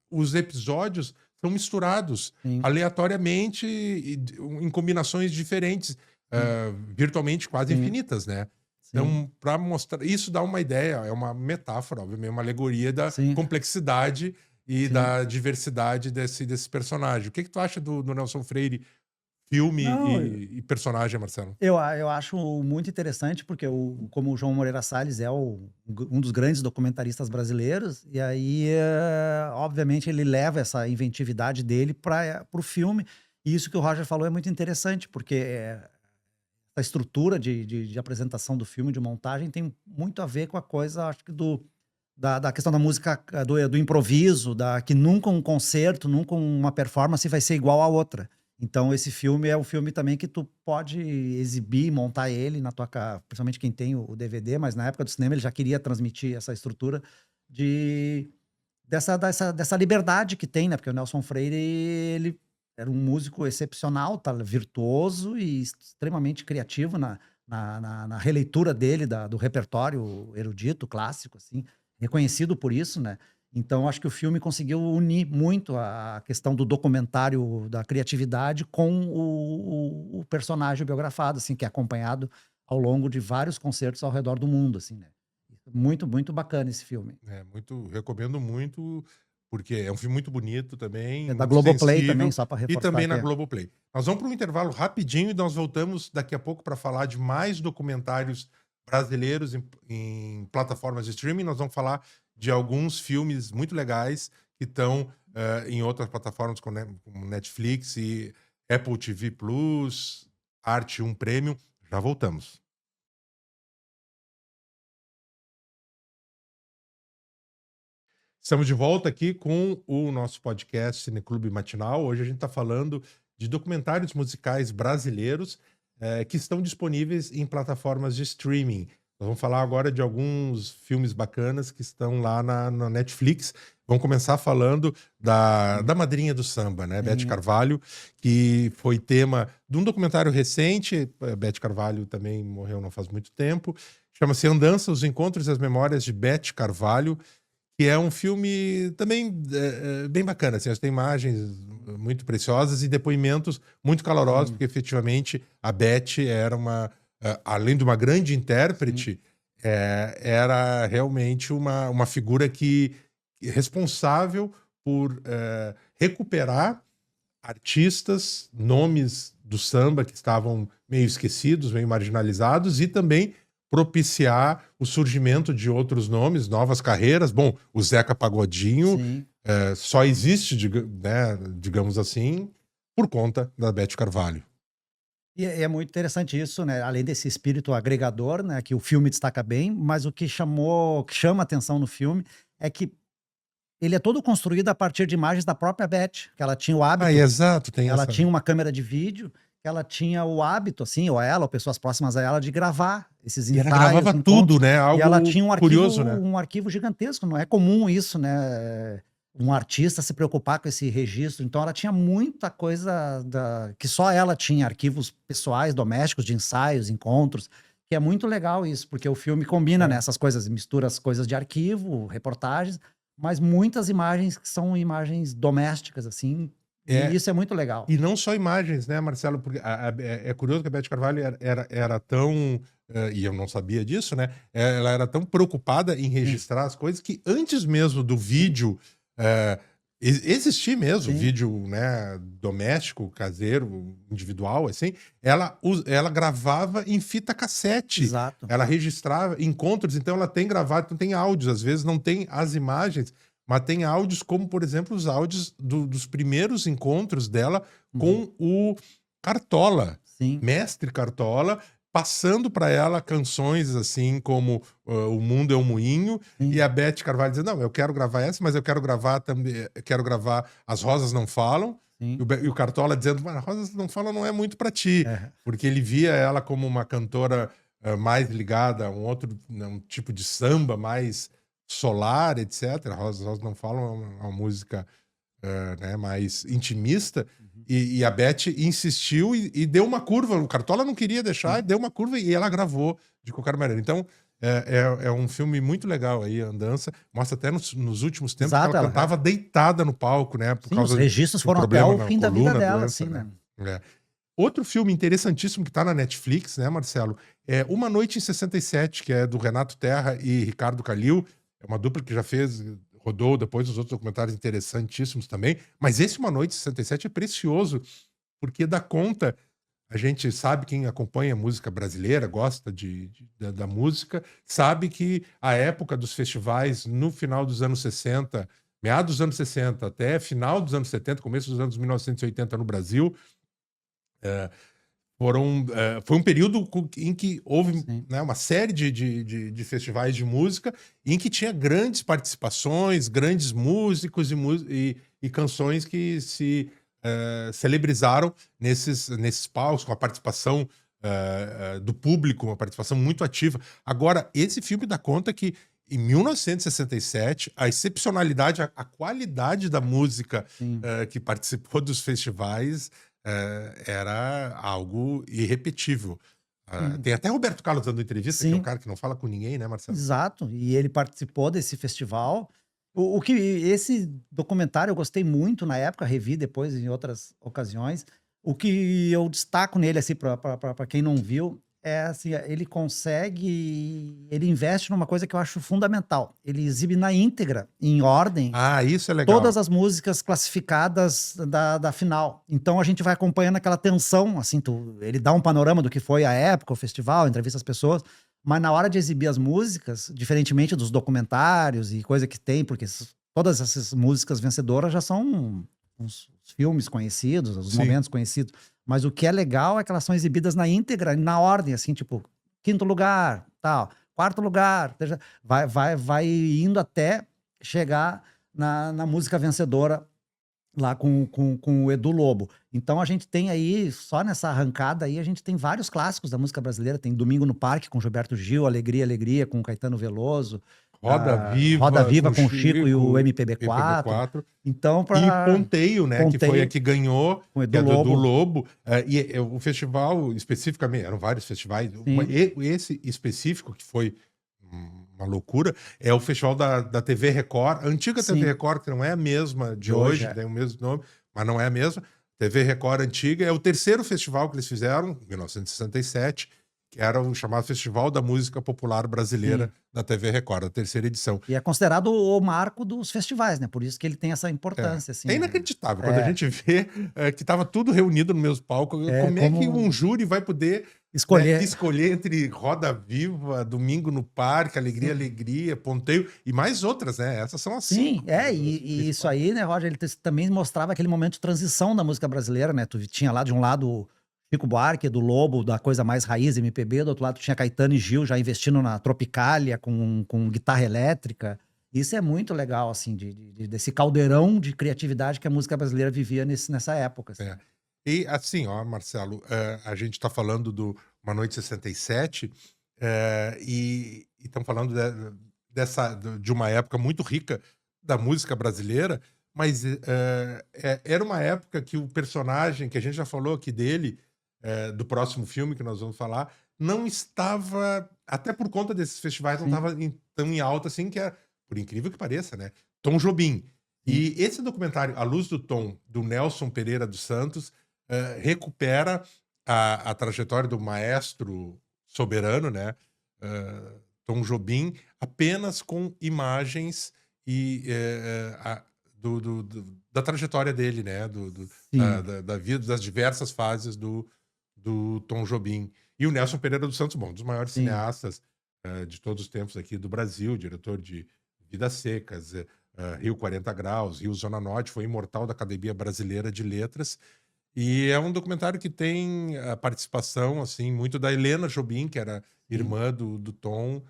os episódios são misturados sim, aleatoriamente em combinações diferentes, sim, virtualmente quase sim, infinitas, né? sim, Então, para mostrar, isso dá uma ideia, é uma metáfora, obviamente, uma alegoria da sim, complexidade e sim. da diversidade desse personagem. O que tu acha do Nelson Freire, filme Não, e personagem, Marcelo? eu acho muito interessante, porque como o João Moreira Salles é um dos grandes documentaristas brasileiros, e aí, obviamente, ele leva essa inventividade dele para o filme. E isso que o Roger falou é muito interessante, porque a estrutura de apresentação do filme, de montagem, tem muito a ver com a coisa, acho que da questão da música, do improviso, que nunca um concerto, nunca uma performance vai ser igual à outra. Então esse filme é um filme também que tu pode exibir, montar ele na tua casa, principalmente quem tem o DVD, mas na época do cinema ele já queria transmitir essa estrutura de dessa liberdade que tem, né, porque o Nelson Freire, ele era um músico excepcional, virtuoso e extremamente criativo na releitura dele do repertório erudito, clássico, assim, reconhecido por isso, né. Então acho que o filme conseguiu unir muito a questão do documentário, da criatividade com o personagem biografado, assim, que é acompanhado ao longo de vários concertos ao redor do mundo, assim, né. Muito, muito bacana esse filme. Recomendo muito, porque é um filme muito bonito também, É da muito Globoplay também, sensível, só para e reforçar também que na é. Globoplay. Nós vamos para um intervalo rapidinho e nós voltamos daqui a pouco para falar de mais documentários brasileiros em plataformas de streaming. Nós vamos falar de alguns filmes muito legais que estão em outras plataformas como Netflix e Apple TV Plus, Arte 1 Premium. Já voltamos. Estamos de volta aqui com o nosso podcast Cineclube Matinal. Hoje a gente está falando de documentários musicais brasileiros que estão disponíveis em plataformas de streaming. Nós vamos falar agora de alguns filmes bacanas que estão lá na Netflix. Vamos começar falando da madrinha do samba, né? Beth Sim, Carvalho, que foi tema de um documentário recente. Beth Carvalho também morreu não faz muito tempo. Chama-se Andança, os Encontros e as Memórias de Beth Carvalho, que é um filme também bem bacana, assim, tem imagens muito preciosas e depoimentos muito calorosos, sim, porque efetivamente a Beth era além de uma grande sim, intérprete, era realmente uma figura responsável por recuperar artistas, nomes do samba que estavam meio esquecidos, meio marginalizados, e também propiciar o surgimento de outros nomes, novas carreiras. Bom, o Zeca Pagodinho sim. só existe, né, digamos assim, por conta da Beth Carvalho. E é muito interessante isso, né, além desse espírito agregador, né, que o filme destaca bem, mas o que chama atenção no filme é que ele é todo construído a partir de imagens da própria Beth, que ela tinha o E hábito, exato, tem ela essa. tinha uma câmera de vídeo, que ela tinha o hábito, assim, ou ela, ou pessoas próximas a ela, de gravar esses E ela ensaios, gravava encontros, tudo, né? e ela Algo tinha curioso, né? um arquivo gigantesco, não é comum isso, né, um artista se preocupar com esse registro, então ela tinha muita coisa que só ela tinha, arquivos pessoais, domésticos, de ensaios, encontros, que é muito legal isso, porque o filme combina, né, É. essas coisas, mistura as coisas de arquivo, reportagens, mas muitas imagens que são imagens domésticas, assim, e É, isso é muito legal. e não só imagens, né, Marcelo? Porque é curioso que a Beth Carvalho era tão. E eu não sabia disso, né? Ela era tão preocupada em Sim, registrar as coisas que antes mesmo do sim, vídeo existir mesmo, sim, vídeo, né, doméstico, caseiro, individual, assim, ela gravava em fita cassete. exato. Ela registrava encontros, então ela tem gravado, então tem áudios, às vezes não tem as imagens, mas tem áudios como, por exemplo, os áudios dos primeiros encontros dela Uhum. com o Cartola, Sim, mestre Cartola, passando para ela canções assim como O Mundo é um Moinho, e Sim, a Beth Carvalho dizendo: não, eu quero gravar essa, mas eu quero gravar também, quero gravar As Rosas Não Falam, sim. e o Cartola dizendo: "Mano, As Rosas Não Falam não é muito para ti", É. porque ele via ela como uma cantora mais ligada a um outro, né, um tipo de samba mais solar, etc. Rosas Não Falam é uma música né, mais intimista, Uhum. e a Beth insistiu e deu uma curva. O Cartola não queria deixar, Sim. e deu uma curva e ela gravou de qualquer maneira. Então, é um filme muito legal aí, a Andança. Mostra até nos últimos tempos que ela Exato, ela cantava deitada no palco, né? Por sim, os causa registros do foram até problema o na fim da vida coluna, dela, doença, assim, né? né. É. Outro filme interessantíssimo que está na Netflix, né, Marcelo? É Uma Noite em 67, que é do Renato Terra e Ricardo Calil. É uma dupla que já fez, rodou depois os outros documentários interessantíssimos também. Mas esse Uma Noite em 67 é precioso, porque dá conta. A gente sabe, quem acompanha música brasileira, gosta da música, sabe que a época dos festivais no final dos anos 60, meados dos anos 60 até final dos anos 70, começo dos anos 1980 no Brasil, foi um período em que houve, Sim. né, uma série de festivais de música em que tinha grandes participações, grandes músicos e canções que se celebrizaram nesses palcos, com a participação do público, uma participação muito ativa. Agora, esse filme dá conta que em 1967, a excepcionalidade, a qualidade da música Sim. que participou dos festivais era algo irrepetível. Sim. Tem até Roberto Carlos dando entrevista, que é um Sim. cara que não fala com ninguém, né, Marcelo? Exato, e ele participou desse festival. O que esse documentário eu gostei muito na época, revi depois em outras ocasiões. O que eu destaco nele, assim, para quem não viu, é assim, ele investe numa coisa que eu acho fundamental. Ele exibe na íntegra, em ordem, Ah, isso é todas legal. as músicas classificadas da final. Então a gente vai acompanhando aquela tensão, assim, ele dá um panorama do que foi a época, o festival, entrevista as pessoas, mas na hora de exibir as músicas, diferentemente dos documentários e coisa que tem, porque todas essas músicas vencedoras já são os filmes conhecidos, os Sim. momentos conhecidos. Mas o que é legal é que elas são exibidas na íntegra, na ordem, assim, tipo, quinto lugar, tal, quarto lugar, vai indo até chegar na música vencedora lá com o Edu Lobo. Então a gente tem aí, só nessa arrancada aí, a gente tem vários clássicos da música brasileira. Tem Domingo no Parque com Gilberto Gil, Alegria, Alegria com Caetano Veloso, Roda Roda Viva Viva com com Chico e o Chico, MPB4. MPB4. Então, E para Ponteio, né, que foi a Ponteio que ganhou, com que Edu é do Edu Lobo. Lobo. O festival, especificamente, eram vários festivais, Sim, esse específico, que foi uma loucura, é o festival da TV Record, a antiga TV sim, Record, que não é a mesma de de hoje hoje, que é. tem o mesmo nome, mas não é a mesma. TV Record antiga é o terceiro festival que eles fizeram, em 1967, que era o chamado Festival da Música Popular Brasileira Sim. da TV Record, a terceira edição. E é considerado o marco dos festivais, né? Por isso que ele tem essa É. importância, É assim, né? inacreditável quando a É, gente vê que estava tudo reunido no mesmo palco. é Como é que um como júri vai poder, né, escolher. escolher entre Roda Viva, Domingo no Parque, Alegria, Sim. Alegria, Ponteio e mais outras, né? Essas são as Sim, cinco, é, as e isso principais. aí, né, Roger, ele também mostrava aquele momento de transição da música brasileira, né? Tu tinha lá de um lado o Chico Buarque, do Lobo, da coisa mais raiz, MPB, do outro lado tu tinha Caetano e Gil já investindo na Tropicália com guitarra elétrica. Isso é muito legal, assim, desse caldeirão de criatividade que a música brasileira vivia nessa época, assim. É. E assim, ó, Marcelo, a gente está falando do Uma Noite 67, e estamos falando de uma época muito rica da música brasileira, mas era uma época que o personagem, que a gente já falou aqui dele, do próximo filme que nós vamos falar, não estava, até por conta desses festivais, não Sim, estava tão em alta assim, que é, por incrível que pareça, né? Tom Jobim. sim, E esse documentário, A Luz do Tom, do Nelson Pereira dos Santos, recupera a trajetória do maestro soberano, né? Tom Jobim, apenas com imagens e da trajetória dele, né? sim, Da vida, das diversas fases do Tom Jobim. E o Nelson Pereira dos Santos, bom, um dos maiores sim. cineastas de todos os tempos aqui do Brasil, diretor de Vidas Secas, Rio 40 Graus, Rio Zona Norte, foi imortal da Academia Brasileira de Letras. E é um documentário que tem a participação, assim, muito da Helena Jobim, que era Sim, irmã do Tom,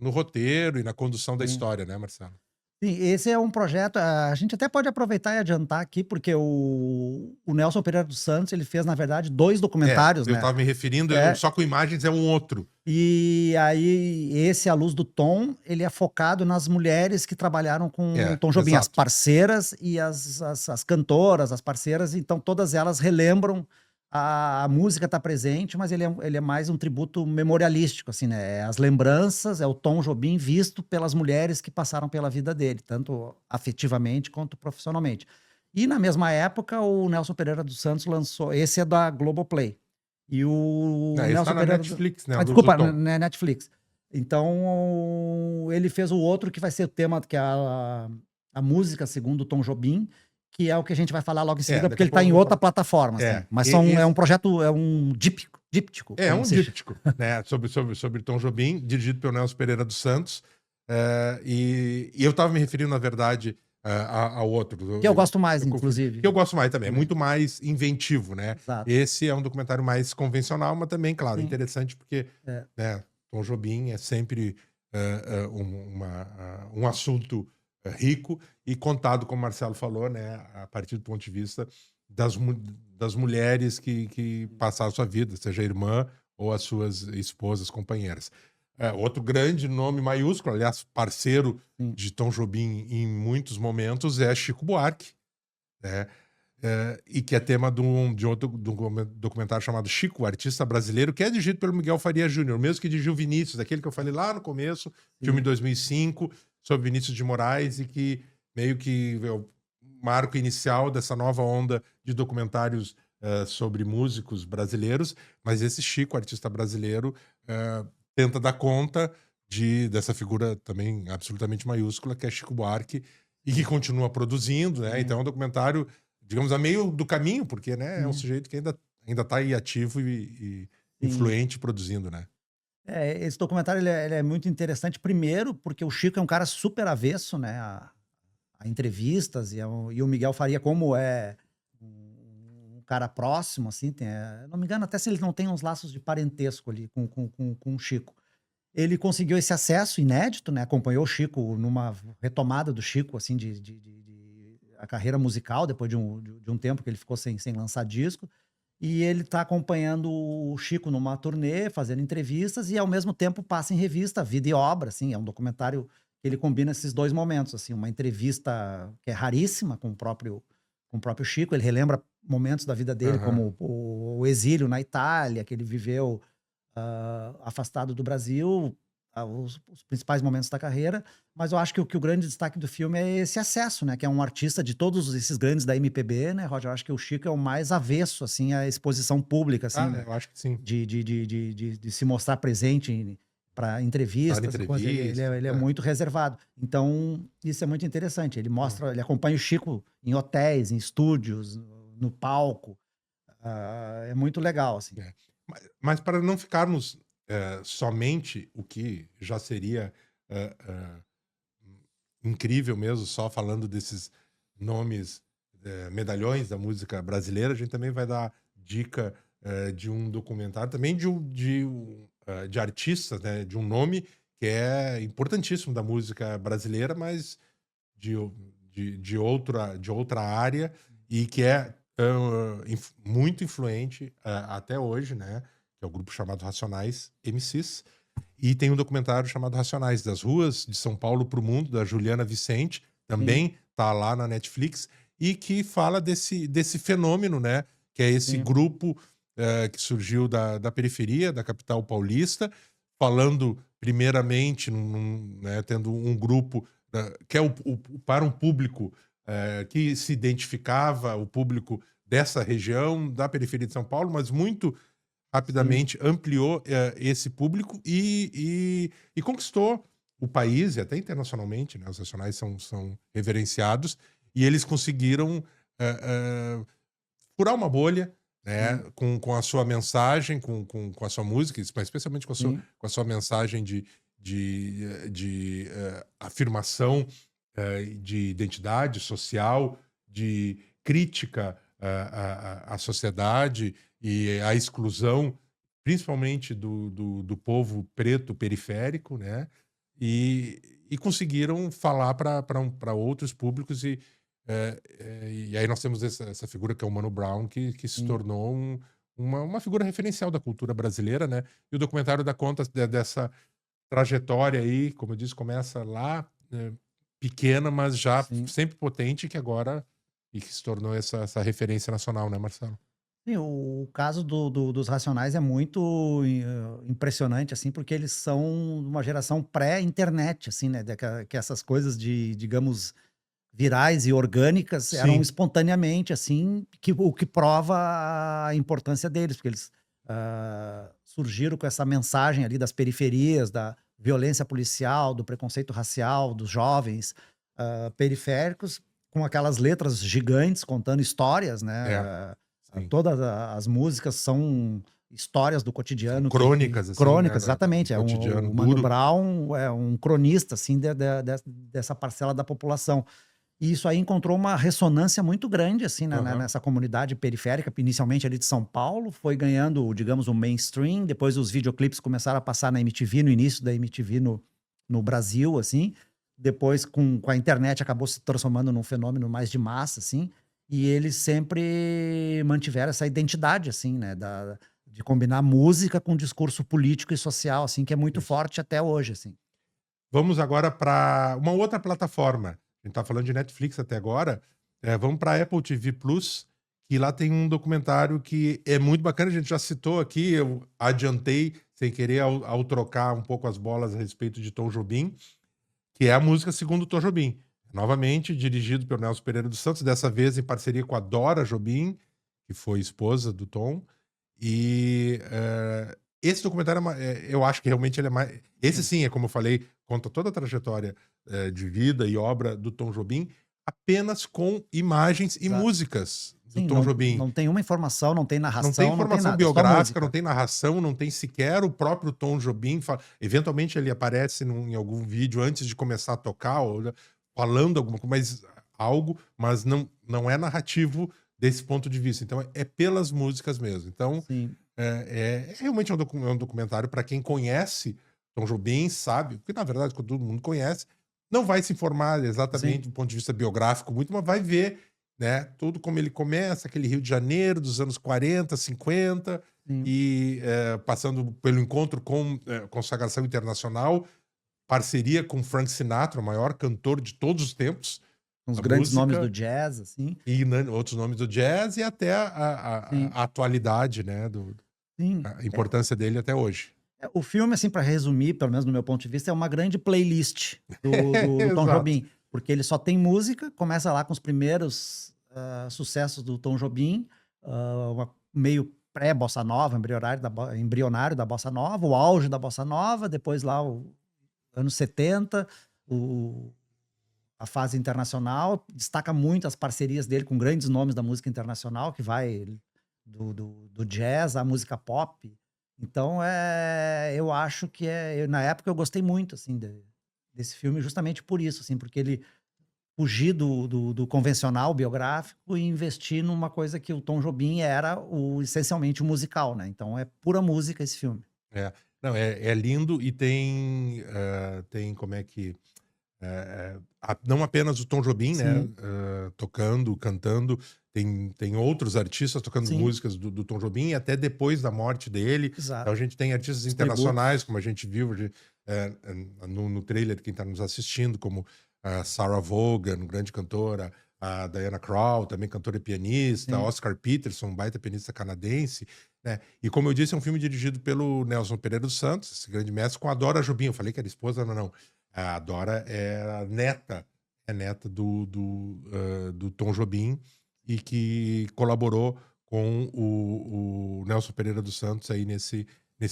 no roteiro e na condução da sim. história, né, Marcelo? Sim, esse é um projeto, a gente até pode aproveitar e adiantar aqui, porque o Nelson Pereira dos Santos, ele fez, na verdade, 2 É, documentários, eu né. estava me referindo, É, só com imagens é um outro. e aí esse A Luz do Tom, ele é focado nas mulheres que trabalharam com o É, Tom Jobim, as exato. parceiras e as cantoras, as parceiras, então todas elas relembram, a música está presente, mas ele é mais um tributo memorialístico, assim, né, é as lembranças, é o Tom Jobim visto pelas mulheres que passaram pela vida dele, tanto afetivamente quanto profissionalmente. E na mesma época o Nelson Pereira dos Santos lançou, esse é da Globoplay, e o Esse tá Nelson na Pereira Netflix, né, a Luz do desculpa, Tom. né, Netflix. Então, ele fez o outro que vai ser o tema, que é a música segundo o Tom Jobim, que é o que a gente vai falar logo em seguida, porque Daqui a ele está pouco eu em vou outra falar. plataforma, assim. É, Mas é um esse projeto, é um díptico, é como um se chama. díptico, né, sobre Tom Jobim, dirigido pelo Nelson Pereira dos Santos. E eu estava me referindo, na verdade, ao outro. Que eu gosto mais, Eu confundi. inclusive, Que eu gosto mais também, é também. muito mais inventivo, né? Exato. Esse é um documentário mais convencional, mas também, claro, Sim, interessante porque, é. né, Tom Jobim é sempre um assunto rico e contado, como o Marcelo falou, né, a partir do ponto de vista das, das mulheres que passaram a sua vida, seja a irmã ou as suas esposas, companheiras. Outro grande nome maiúsculo, aliás, parceiro Sim, de Tom Jobim em muitos momentos, é Chico Buarque, né? E que é tema de outro documentário chamado Chico, o Artista Brasileiro, que é dirigido pelo Miguel Faria Júnior, mesmo que dirigiu Vinícius, aquele que eu falei lá no começo, filme sim, 2005, sobre Vinícius de Moraes, e que meio que é o marco inicial dessa nova onda de documentários sobre músicos brasileiros. Mas esse Chico, artista brasileiro, tenta dar conta dessa figura também absolutamente maiúscula, que é Chico Buarque, e que continua produzindo, né? sim, Então é um documentário, digamos, a meio do caminho, porque, né, é um sim, sujeito que ainda tá aí ativo e sim. influente produzindo, né? Esse documentário ele é muito interessante, primeiro, porque o Chico é um cara super avesso, né, a entrevistas, e o Miguel Faria, como é um cara próximo, assim, não me engano até se ele não tem uns laços de parentesco ali com o Chico. Ele conseguiu esse acesso inédito, né, acompanhou o Chico numa retomada do Chico, assim, a carreira musical, depois de um tempo que ele ficou sem lançar disco, e ele está acompanhando o Chico numa turnê, fazendo entrevistas e, ao mesmo tempo, passa em revista Vida e Obra, assim, é um documentário que ele combina esses 2 momentos, assim, uma entrevista que é raríssima com o próprio Chico, ele relembra momentos da vida dele, Aham. como o exílio na Itália, que ele viveu, afastado do Brasil, os principais momentos da carreira, mas eu acho que o grande destaque do filme é esse acesso, né, que é um artista de todos esses grandes da MPB, né, Roger, eu acho que o Chico é o mais avesso, assim, à exposição pública, assim, Ah, né, eu acho que sim. de se mostrar presente para Dar entrevistas e coisas, entrevistas. ele é muito reservado. Então, isso é muito interessante, Hum. ele acompanha o Chico em hotéis, em estúdios, no palco, é muito legal, assim. É. Mas para não ficarmos somente o que já seria eh, eh, incrível mesmo, só falando desses nomes, medalhões da música brasileira, a gente também vai dar dica de um documentário, também de artistas, né, de um nome que é importantíssimo da música brasileira, mas de, de outra área, e que é muito influente até hoje, né? Que é o grupo chamado Racionais MCs. E tem um documentário chamado Racionais, das ruas de São Paulo para o mundo, da Juliana Vicente, Sim, também tá lá na Netflix, e que fala desse fenômeno, né? Que é esse sim, grupo que surgiu da periferia, da capital paulista, falando primeiramente, né, tendo um grupo que é para um público que se identificava, o público dessa região, da periferia de São Paulo, mas muito sim, rapidamente ampliou esse público e conquistou o país, e até internacionalmente, né? Os nacionais são reverenciados, e eles conseguiram eh, eh, furar uma bolha, né? sim, Com a sua mensagem, com a sua música, mas especialmente sim. com a sua mensagem de afirmação de identidade social, de crítica a sociedade e a exclusão, principalmente do povo preto periférico, né? E conseguiram falar para outros públicos e aí nós temos essa figura que é o Mano Brown, que se Sim. tornou uma figura referencial da cultura brasileira, né? E o documentário dá conta dessa trajetória aí, como eu disse, começa lá, pequena, mas já Sim. sempre potente, e que se tornou essa referência nacional, né, Marcelo? Sim, o caso dos Racionais é muito impressionante, assim, porque eles são uma geração pré-internet, assim, né? Que essas coisas de, digamos, virais e orgânicas eram Sim, espontaneamente, assim, o que prova a importância deles, porque eles surgiram com essa mensagem ali das periferias, da violência policial, do preconceito racial, dos jovens periféricos, com aquelas letras gigantes contando histórias, né? é, sim. Todas as músicas são histórias do São cotidiano crônicas, assim, né, crônicas, do exatamente. cotidiano O Mano duro. Brown é um cronista, assim, dessa parcela da população. E isso aí encontrou uma ressonância muito grande, assim, Aham. nessa comunidade periférica, inicialmente ali de São Paulo, foi ganhando, digamos, o mainstream, depois os videoclipes começaram a passar na MTV, no início da MTV no Brasil, assim, depois com a internet acabou se transformando num fenômeno mais de massa, assim, e eles sempre mantiveram essa identidade, assim, né, de combinar música com discurso político e social, assim, que é muito Isso. forte até hoje, assim. Vamos agora para uma outra plataforma. A gente tá falando de Netflix até agora. Vamos para Apple TV Plus, que lá tem um documentário que é muito bacana. A gente já citou aqui, eu adiantei sem querer ao trocar um pouco as bolas a respeito de Tom Jobim, que é a música Segundo Tom Jobim. Novamente dirigido pelo Nelson Pereira dos Santos, dessa vez em parceria com a Dora Jobim, que foi esposa do Tom. E esse documentário eu acho que realmente ele é mais. Esse sim, é como eu falei, conta toda a trajetória de vida e obra do Tom Jobim, apenas com imagens e Exato. músicas do Sim, Tom não, Jobim. não tem uma informação, não tem Não tem narração, não tem informação nada, é só biográfica, não música. tem narração, não tem sequer o próprio Tom Jobim. Eventualmente ele aparece em algum vídeo antes de começar a tocar, ou falando alguma coisa, mas não é narrativo desse ponto de vista. Então é pelas músicas mesmo. Então Sim, realmente é um documentário para quem conhece Tom Jobim, sabe, porque na verdade todo mundo conhece, não vai se informar sim, exatamente do ponto de vista biográfico muito, mas vai ver, né, tudo como ele começa, aquele Rio de Janeiro dos anos 40, 50, sim. e passando pelo encontro com consagração internacional, parceria com Frank Sinatra, o maior cantor de todos os tempos Os da grandes nomes do música, jazz, assim. e outros nomes do jazz, e até Sim, a atualidade, né, sim. a importância dele até hoje. O filme, assim, para resumir, pelo menos do meu ponto de vista, é uma grande playlist do Tom Exato. Jobim, porque ele só tem música, começa lá com os primeiros sucessos do Tom Jobim, meio pré-bossa nova, embrionário da bossa nova, o auge da bossa nova, depois lá o anos 70, o a fase internacional, destaca muito as parcerias dele com grandes nomes da música internacional, que vai do jazz à música pop. Então, eu acho que na época eu gostei muito, assim, desse filme justamente por isso, assim, porque ele fugir do convencional biográfico e investir numa coisa que o Tom Jobim era essencialmente o musical, né? Então é pura música esse filme. É. Não, é lindo e tem como é que não apenas o Tom Jobim, né, Sim, tocando, cantando, tem outros artistas tocando sim, músicas do Tom Jobim, até depois da morte dele. Então a exato. gente tem artistas Os internacionais, tributos. como a gente viu no trailer, quem está nos assistindo, como a Sarah Vaughan, grande cantora, a Diana Krall, também cantora e pianista, Sim, Oscar Peterson, um baita pianista canadense, né? E como eu disse, é um filme dirigido pelo Nelson Pereira dos Santos, esse grande mestre, com a Dora Jobim. Eu falei que era esposa, não. A Dora é neta do Tom Jobim e que colaborou com o Nelson Pereira dos Santos aí nesse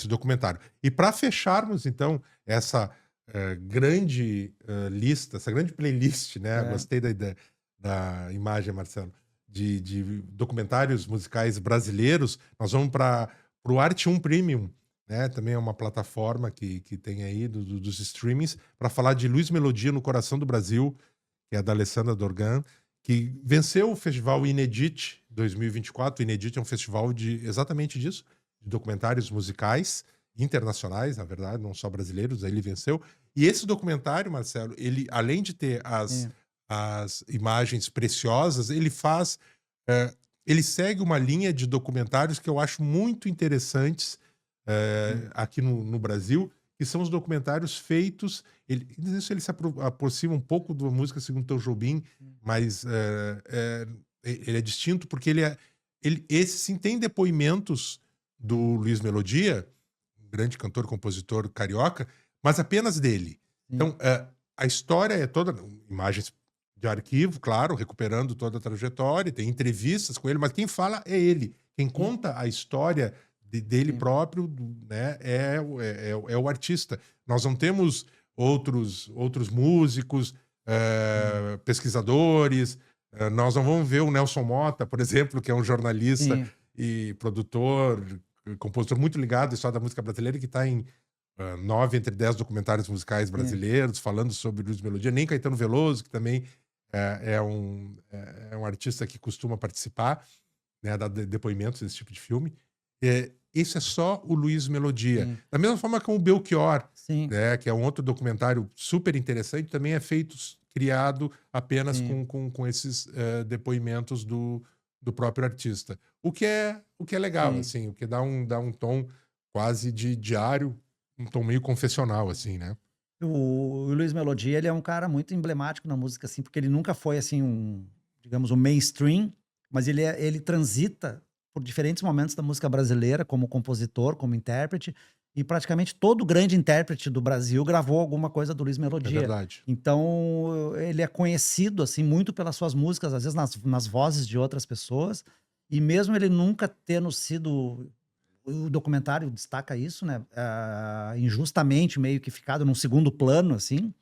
documentário. E para fecharmos, então, essa grande lista, essa grande playlist, né? é, Gostei da imagem, Marcelo, de documentários musicais brasileiros. Nós vamos para o Arte 1 Premium, né? Também é uma plataforma que tem aí dos streamings, para falar de Luiz Melodia no Coração do Brasil, que é da Alessandra Dorgan, que venceu o Festival Inedit 2024. O Inedit é um festival exatamente disso, de documentários musicais internacionais, na verdade, não só brasileiros. Aí ele venceu. E esse documentário, Marcelo, ele, além de ter as imagens preciosas, ele faz... ele segue uma linha de documentários que eu acho muito interessantes aqui no Brasil, que são os documentários feitos... Isso ele se aproxima um pouco da música segundo Tom Jobim, mas ele é distinto porque esse sim tem depoimentos do Luiz Melodia, um grande cantor, compositor carioca, mas apenas dele. Então, a história é toda... Imagens de arquivo, claro, recuperando toda a trajetória, tem entrevistas com ele, mas quem fala é ele. Quem conta a história dele próprio, né, é o artista. Nós não temos outros músicos, pesquisadores. Nós não vamos ver o Nelson Motta, por exemplo, que é um jornalista e produtor, compositor muito ligado à história da música brasileira, que está em 9 entre 10 documentários musicais brasileiros, falando sobre Luiz Melodia. Nem Caetano Veloso, que também é um artista que costuma participar, né, dar depoimentos desse tipo de filme. Isso é só o Luiz Melodia. Da mesma forma que o Belchior, né, que é um outro documentário super interessante, também é criado apenas com esses depoimentos do próprio artista. O que é legal, assim, o que dá um tom quase de diário, um tom meio confessional, assim, né? O Luiz Melodia, ele é um cara muito emblemático na música, assim, porque ele nunca foi, assim, digamos, um mainstream, mas ele transita por diferentes momentos da música brasileira, como compositor, como intérprete, e praticamente todo grande intérprete do Brasil gravou alguma coisa do Luiz Melodia. É verdade. Então, ele é conhecido, assim, muito pelas suas músicas, às vezes nas vozes de outras pessoas, e mesmo ele nunca tendo sido... O documentário destaca isso, né? Injustamente meio que ficado num segundo plano, assim.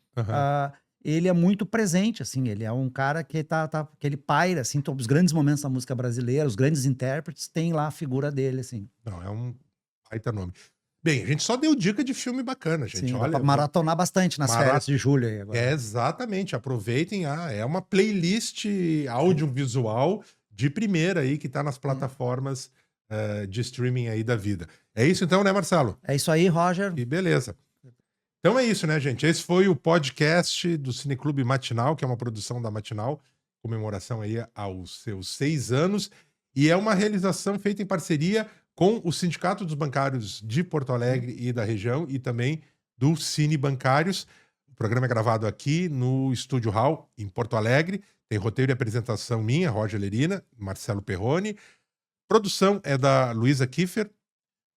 Ele é muito presente, assim. Ele é um cara que que ele paira, assim, todos os grandes momentos da música brasileira, os grandes intérpretes, tem lá a figura dele, assim. Não, é um baita nome. Bem, a gente só deu dica de filme bacana, gente. Sim, olha, dá pra maratonar bastante nas férias de julho aí agora. Exatamente, aproveitem. É uma playlist audiovisual de primeira aí que tá nas plataformas de streaming aí da vida. É isso então, né, Marcelo? É isso aí, Roger. E beleza. Então é isso, né, gente? Esse foi o podcast do Cineclube Matinal, que é uma produção da Matinal, comemoração aí aos seus 6 anos, e é uma realização feita em parceria com o Sindicato dos Bancários de Porto Alegre e da região, e também do Cine Bancários. O programa é gravado aqui no Estúdio Hall, em Porto Alegre. Tem roteiro e apresentação minha, Roger Lerina, Marcelo Perrone. Produção é da Luísa Kiefer,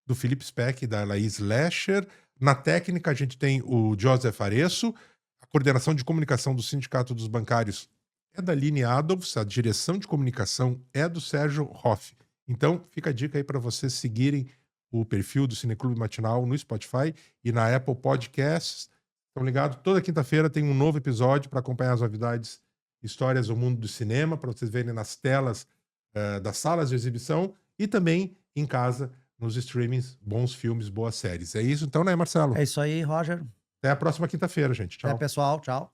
do Felipe Speck e da Laís Lescher. Na técnica, a gente tem o Joseph Areço. A coordenação de comunicação do Sindicato dos Bancários é da Line Adolfs. A direção de comunicação é do Sérgio Hoff. Então, fica a dica aí para vocês seguirem o perfil do Cineclube Matinal no Spotify e na Apple Podcasts. Estão ligados? Toda quinta-feira tem um novo episódio para acompanhar as novidades, histórias do mundo do cinema, para vocês verem nas telas das salas de exibição e também em casa, nos streamings, bons filmes, boas séries. É isso então, né, Marcelo? É isso aí, Roger. Até a próxima quinta-feira, gente. Tchau. Até, pessoal. Tchau.